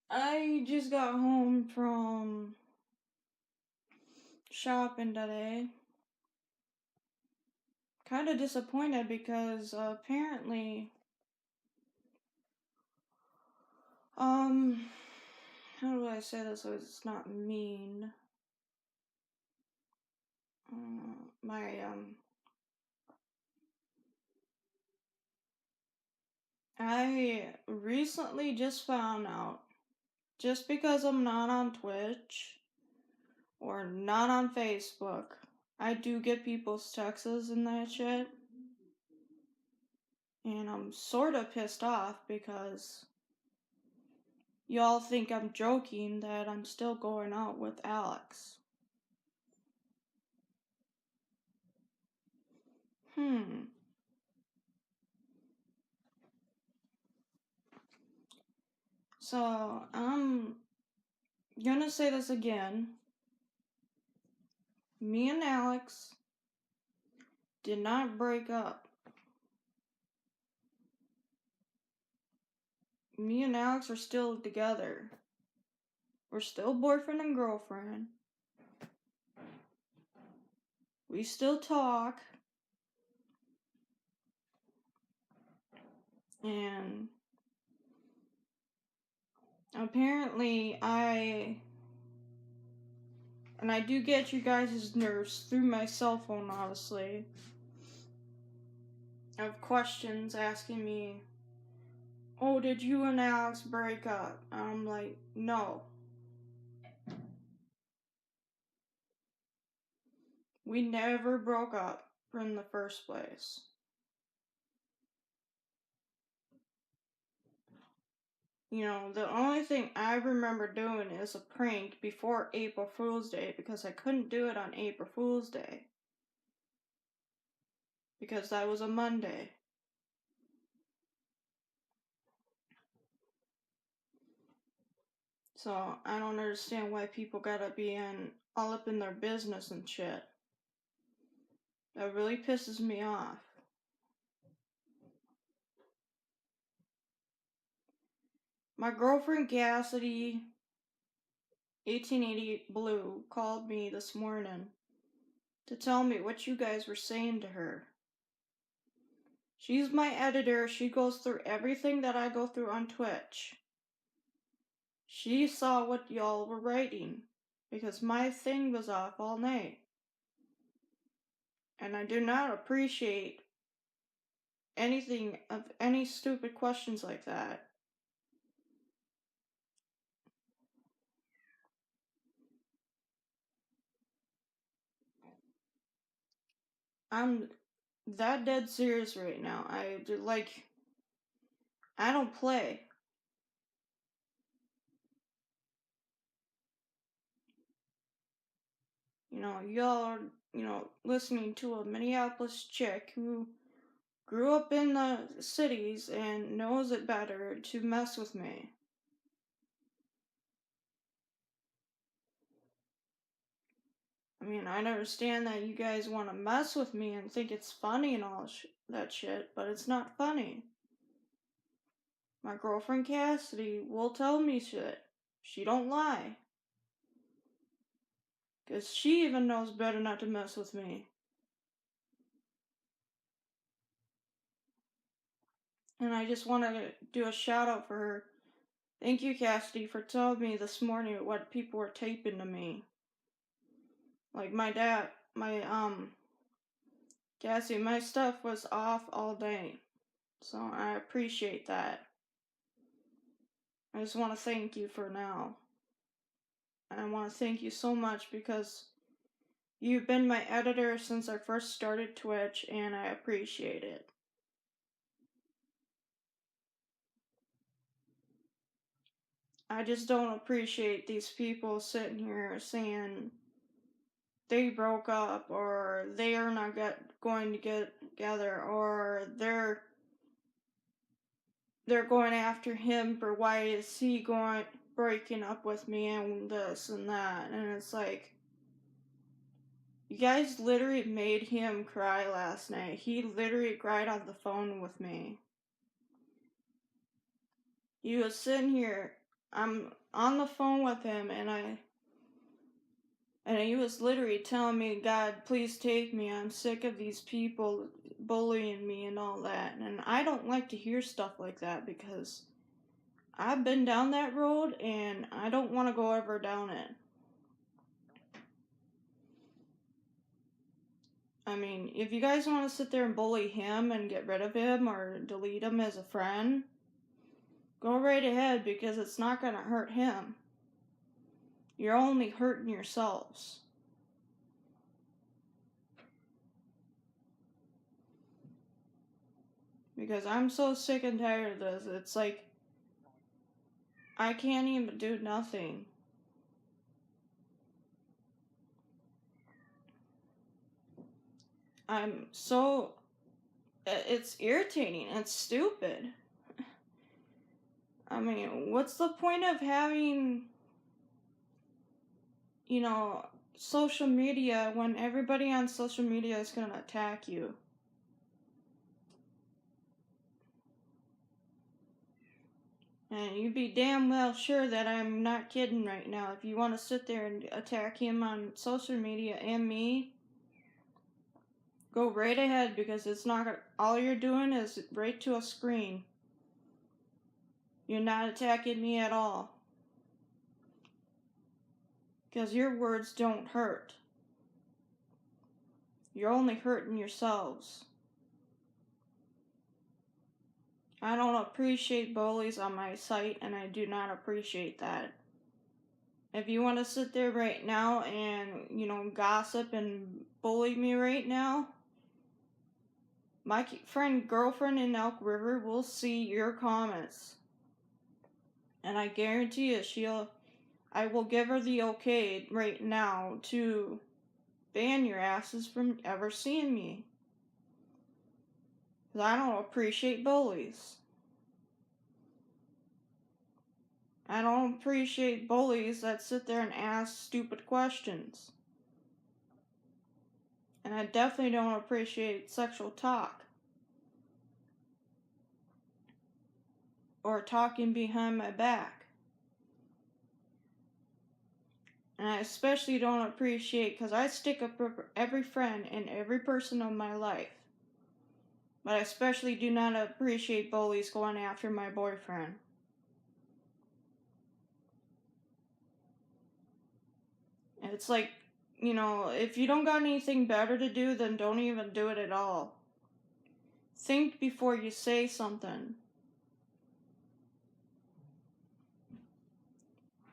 I just got home from shopping today. Kind of disappointed because apparently, how do I say this so it's not mean? My I recently just found out, just because I'm not on Twitch or not on Facebook, I do get people's texts and that shit. And I'm sort of pissed off because y'all think I'm joking that I'm still going out with Alex. So, I'm gonna say this again. Me and Alex did not break up. Me and Alex are still together. We're still boyfriend and girlfriend. We still talk. And apparently I do get you guys' nerves through my cell phone, honestly. I have questions asking me, oh, did you and Alex break up? I'm like, no. We never broke up in the first place. You know, the only thing I remember doing is a prank before April Fool's Day because I couldn't do it on April Fool's Day. Because that was a Monday. So I don't understand why people gotta be all up in their business and shit. That really pisses me off. My girlfriend Cassidy, 1880 Blue, called me this morning to tell me what you guys were saying to her. She's my editor. She goes through everything that I go through on Twitch. She saw what y'all were writing because my thing was off all night. And I do not appreciate anything of any stupid questions like that. I'm that dead serious right now. I don't play. You know, y'all are, listening to a Minneapolis chick who grew up in the cities and knows it better to mess with me. I mean, I understand that you guys want to mess with me and think it's funny and all that shit, but it's not funny. My girlfriend Cassidy will tell me shit. She don't lie. 'Cause she even knows better not to mess with me. And I just want to do a shout out for her. Thank you, Cassidy, for telling me this morning what people were taping to me. Like Cassidy, my stuff was off all day. So I appreciate that. I just want to thank you for now. And I want to thank you so much because you've been my editor since I first started Twitch, and I appreciate it. I just don't appreciate these people sitting here saying they broke up, or they are not going to get together, or they're going after him for why is he breaking up with me and this and that. And it's like, you guys literally made him cry last night. He literally cried on the phone with me. He was sitting here I'm on the phone with him, and he was literally telling me, God, please take me. I'm sick of these people bullying me and all that. And I don't like to hear stuff like that because I've been down that road and I don't want to go ever down it. I mean, if you guys want to sit there and bully him and get rid of him or delete him as a friend, go right ahead because it's not going to hurt him. You're only hurting yourselves. Because I'm so sick and tired of this. It's like, I can't even do nothing. I'm so... It's irritating. It's stupid. I mean, what's the point of having, social media when everybody on social media is going to attack you? And you'd be damn well sure that I'm not kidding right now. If you want to sit there and attack him on social media and me, go right ahead because it's not gonna, all you're doing is right to a screen. You're not attacking me at all. Because your words don't hurt. You're only hurting yourselves. I don't appreciate bullies on my site, and I do not appreciate that. If you want to sit there right now and, gossip and bully me right now, my girlfriend in Elk River will see your comments. And I guarantee you, I will give her the okay right now to ban your asses from ever seeing me. Because I don't appreciate bullies. I don't appreciate bullies that sit there and ask stupid questions. And I definitely don't appreciate sexual talk. Or talking behind my back. And I especially don't appreciate, because I stick up for every friend and every person in my life. But I especially do not appreciate bullies going after my boyfriend. And it's like, if you don't got anything better to do, then don't even do it at all. Think before you say something.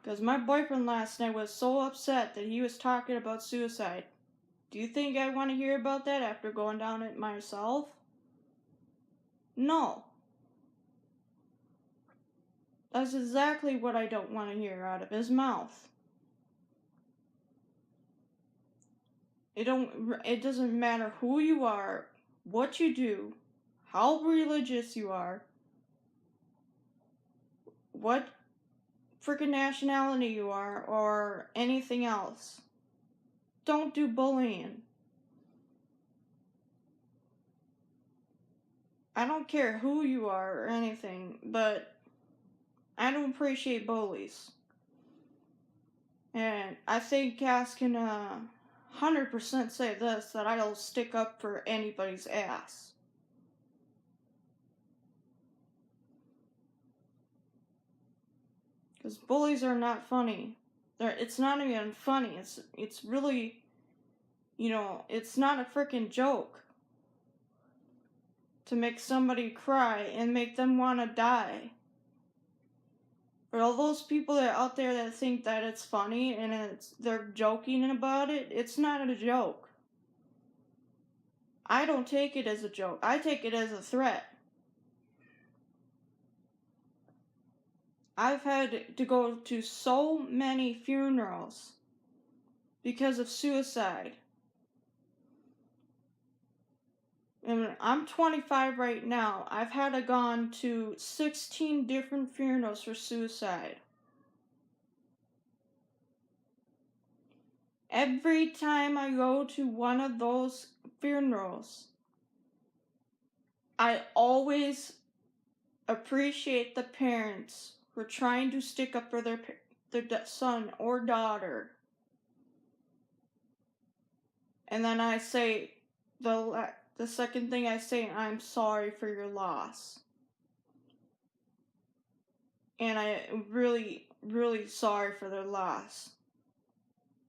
Because my boyfriend last night was so upset that he was talking about suicide. Do you think I want to hear about that after going down it myself? No. That's exactly what I don't want to hear out of his mouth. It doesn't matter who you are, what you do, how religious you are, what freaking nationality you are, or anything else. Don't do bullying. I don't care who you are or anything, but I don't appreciate bullies. And I think Cass can 100% say this, that I'll stick up for anybody's ass. Because bullies are not funny. It's not even funny. It's really, it's not a freaking joke to make somebody cry and make them want to die. For all those people that out there that think that it's funny and they're joking about it, it's not a joke. I don't take it as a joke. I take it as a threat. I've had to go to so many funerals because of suicide. And I'm 25 right now. I've had to gone to 16 different funerals for suicide. Every time I go to one of those funerals, I always appreciate the parents for trying to stick up for their son or daughter. And then I say, the second thing I say, I'm sorry for your loss. And I'm really, really sorry for their loss.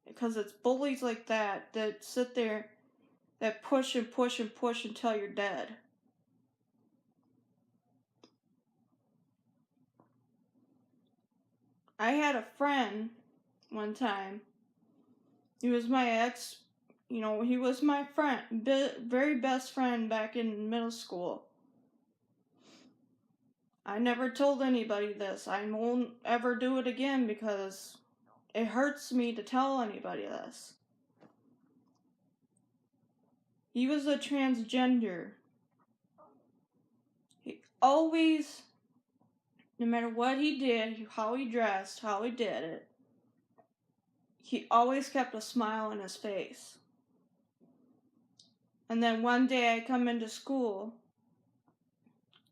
Because it's bullies like that sit there, that push and push and push until you're dead. I had a friend one time. He was my ex, he was my friend, very best friend back in middle school. I never told anybody this. I won't ever do it again because it hurts me to tell anybody this. He was a transgender. He always, no matter what he did, how he dressed, how he did it, he always kept a smile on his face. And then one day I come into school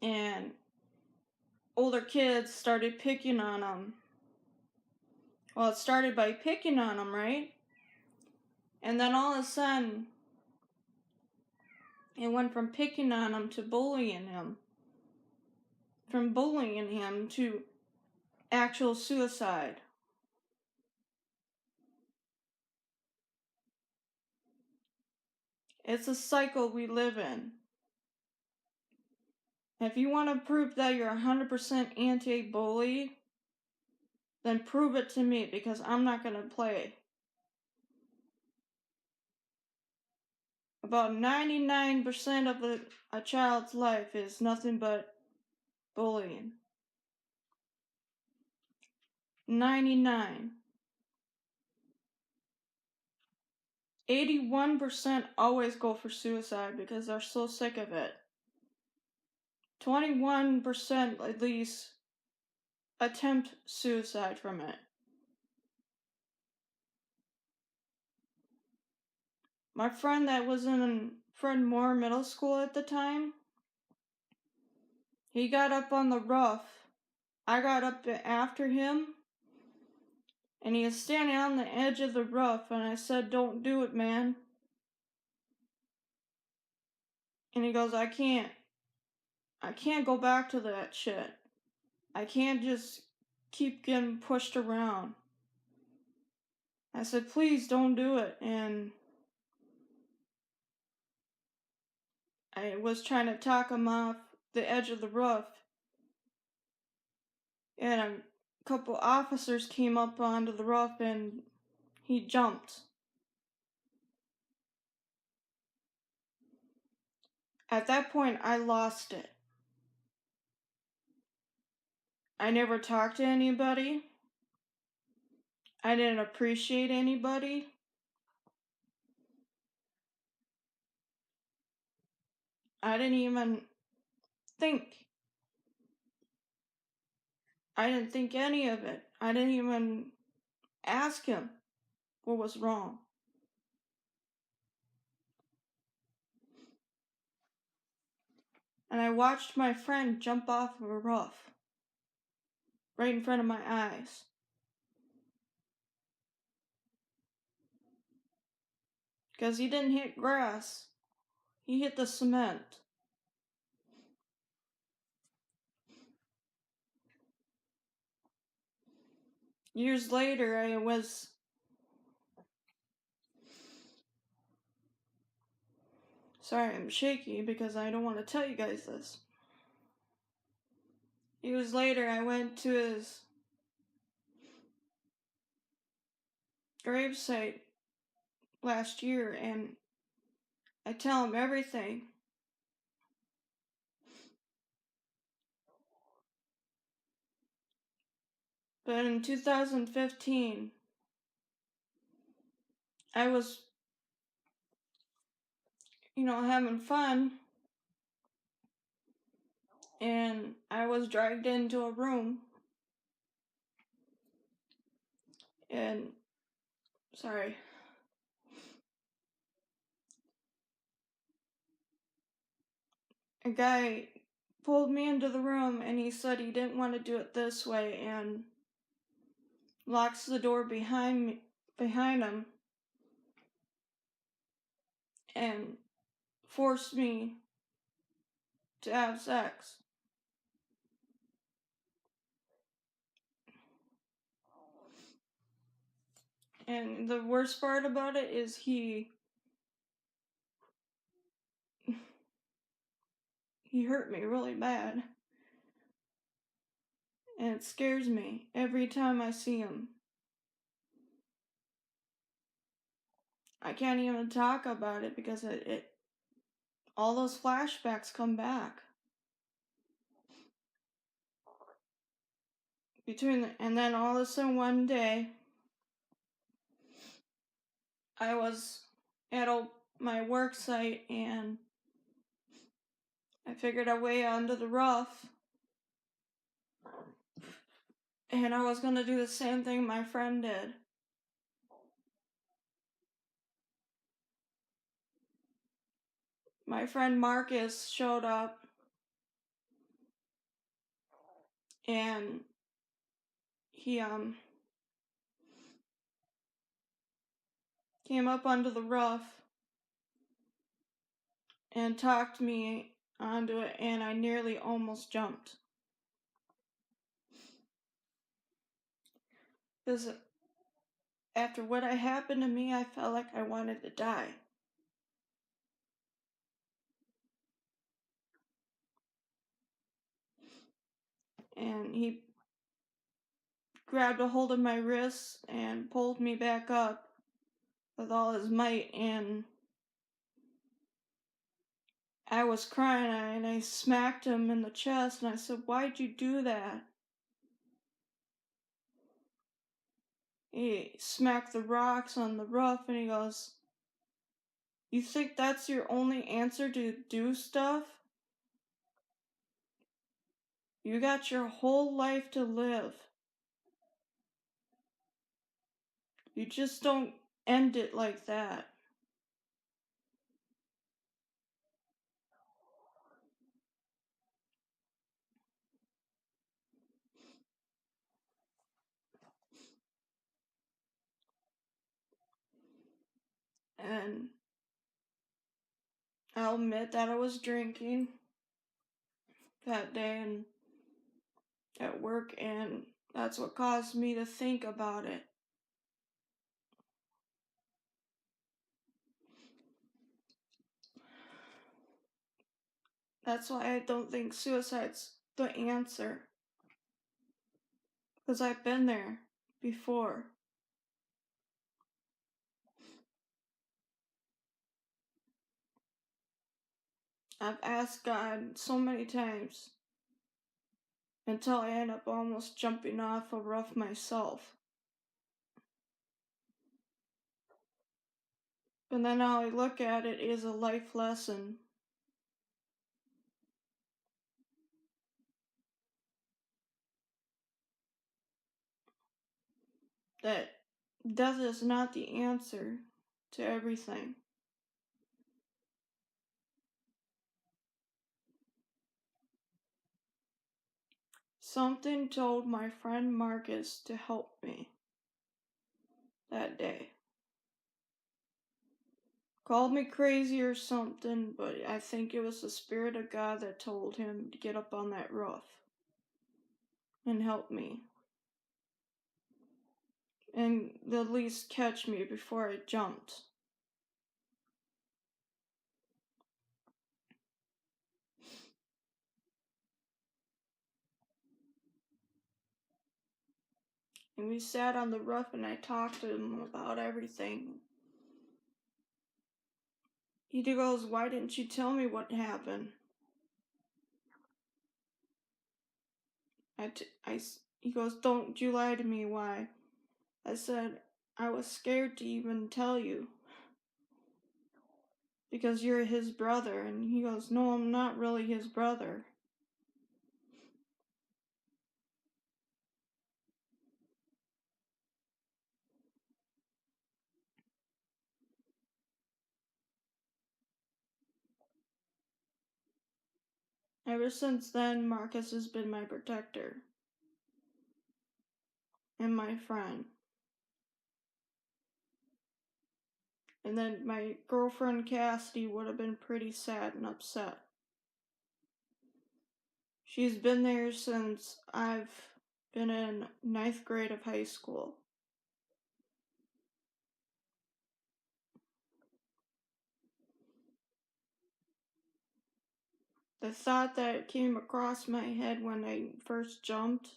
and older kids started picking on him. Well, it started by picking on him, right? And then all of a sudden, it went from picking on him to bullying him. From bullying him to actual suicide. It's a cycle we live in. If you want to prove that you're 100% anti-bully, then prove it to me because I'm not going to play. About 99% of a child's life is nothing but bullying. 99. 81% always go for suicide because they're so sick of it. 21% at least attempt suicide from it. My friend that was in Fred Moore Middle School at the time, he got up on the roof. I got up after him, and he was standing on the edge of the roof, and I said, "Don't do it, man." And he goes, I can't go back to that shit. I can't just keep getting pushed around. I said, "Please don't do it." And I was trying to talk him off the edge of the roof. And a couple officers came up onto the roof and he jumped. At that point, I lost it. I never talked to anybody. I didn't appreciate anybody. I didn't even think. I didn't think any of it. I didn't even ask him what was wrong. And I watched my friend jump off of a roof right in front of my eyes. Because he didn't hit grass, he hit the cement. Years later, sorry, I'm shaky because I don't want to tell you guys this. Years later, I went to his gravesite last year and I tell him everything. But in 2015, I was, having fun, and I was dragged into a room, and, sorry, a guy pulled me into the room and he said he didn't want to do it this way and locks the door behind him and forced me to have sex. And the worst part about it is he hurt me really bad. And it scares me every time I see him. I can't even talk about it because all those flashbacks come back. And then all of a sudden one day, I was at my work site and I figured a way onto the roof, and I was gonna do the same thing my friend did. My friend Marcus showed up and he came up onto the roof and talked me onto it, and I nearly almost jumped. Because after what had happened to me, I felt like I wanted to die. And he grabbed a hold of my wrists and pulled me back up with all his might, and I was crying, and I smacked him in the chest, and I said, "Why'd you do that?" He smacked the rocks on the roof, and he goes, "You think that's your only answer to do stuff? You got your whole life to live. You just don't end it like that." And I'll admit that I was drinking that day and at work, and that's what caused me to think about it. That's why I don't think suicide's the answer. Because I've been there before. I've asked God so many times until I end up almost jumping off a roof myself. But then how I look at it is a life lesson. That death is not the answer to everything. Something told my friend Marcus to help me that day. Called me crazy or something, but I think it was the Spirit of God that told him to get up on that roof and help me. And at least catch me before I jumped. And we sat on the roof and I talked to him about everything. He goes, "Why didn't you tell me what happened?" He goes, "Don't you lie to me, why?" I said, "I was scared to even tell you. Because you're his brother." And he goes, "No, I'm not really his brother." Ever since then, Marcus has been my protector and my friend. And then my girlfriend Cassidy would have been pretty sad and upset. She's been there since I've been in 9th grade of high school. The thought that came across my head when I first jumped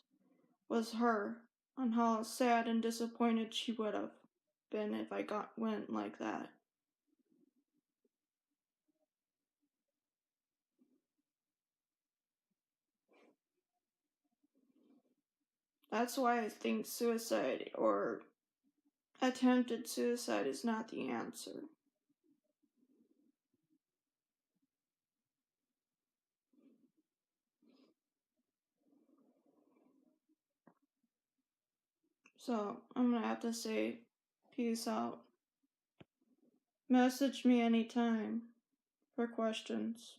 was her, on how sad and disappointed she would have been if I went like that. That's why I think suicide or attempted suicide is not the answer. So I'm gonna have to say peace out. Message me anytime for questions.